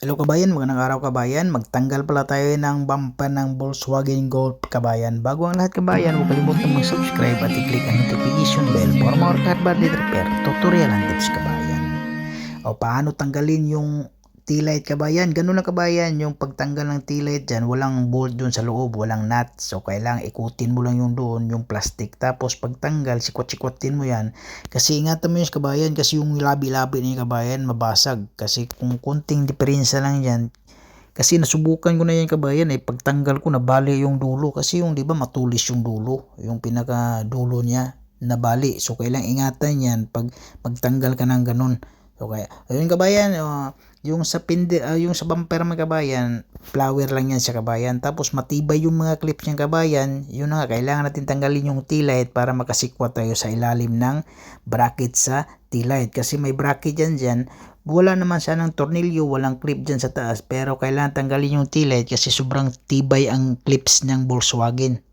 Hello kabayan, magandang araw kabayan. Magtanggal pala tayo ng bumper ng Volkswagen Golf kabayan. Bago ang lahat kabayan, huwag kalimutan mag-subscribe at i-click ang notification bell for more car body repair, tutorial and tips kabayan. O paano tanggalin yung T-light kabayan? Ganun lang kabayan, yung pagtanggal ng T-light dyan, walang bolt dun sa loob, walang nut. So kailangan ikutin mo lang yung doon, yung plastic. Tapos pagtanggal, sikwat-sikwatin mo yan. Kasi ingatan mo yun kabayan, kasi yung labi-labi na yung kabayan, mabasag. Kasi kung kunting diferensya lang yan, kasi nasubukan ko na yan kabayan pagtanggal ko nabali yung dulo. Kasi yung di ba matulis yung dulo, yung pinaka dulo niya nabali. So kailangan ingatan yan pag magtanggal ka ng ganun. So kaya ayun kabayan, yung sa yung sa bumper mga kabayan, flower lang yan sa kabayan. Tapos matibay yung mga clips niya kabayan. Yun na nga, kailangan natin tanggalin yung T-light para makasikwat tayo sa ilalim ng bracket sa T-light. Kasi may bracket dyan. Wala naman siya ng tornilyo, walang clip dyan sa taas. Pero kailangan tanggalin yung T-light kasi sobrang tibay ang clips ng Volkswagen.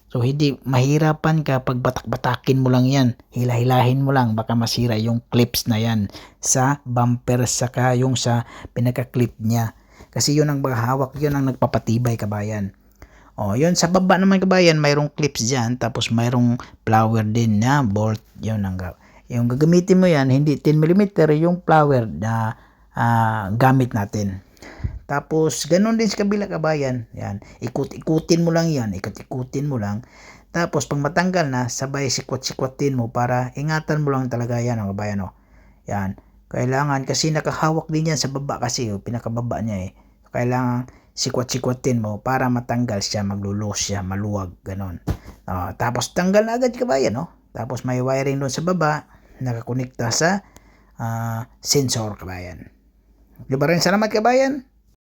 So hindi mahirapan ka pag batak-batakin mo lang yan. Hilahilahin mo lang, baka masira yung clips na yan sa bumper saka yung sa pinaka-clip niya. Kasi yun ang hawak, yun ang nagpapatibay kabayan. O yun sa baba naman kabayan, mayroong clips dyan, tapos mayroong flower din na bolt. Yun ang yung gagamitin mo yan, hindi 10mm yung flower na gamit natin. Tapos, ganun din sa kabila kabayan. Yan. Ikut-ikutin mo lang yan. Ikut-ikutin mo lang. Tapos, pag matanggal na, sabay sikwat-sikwatin mo para ingatan mo lang talaga yan, kabayan. Yan. Kailangan, kasi nakahawak din yan sa baba kasi, pinakababa niya Kailangan sikwat-sikwatin mo para matanggal siya, maglulos siya, maluwag, ganun. Tapos, tanggal na agad kabayan, Tapos, may wiring doon sa baba, nakakonekta sa sensor kabayan. Di ba rin salamat kabayan?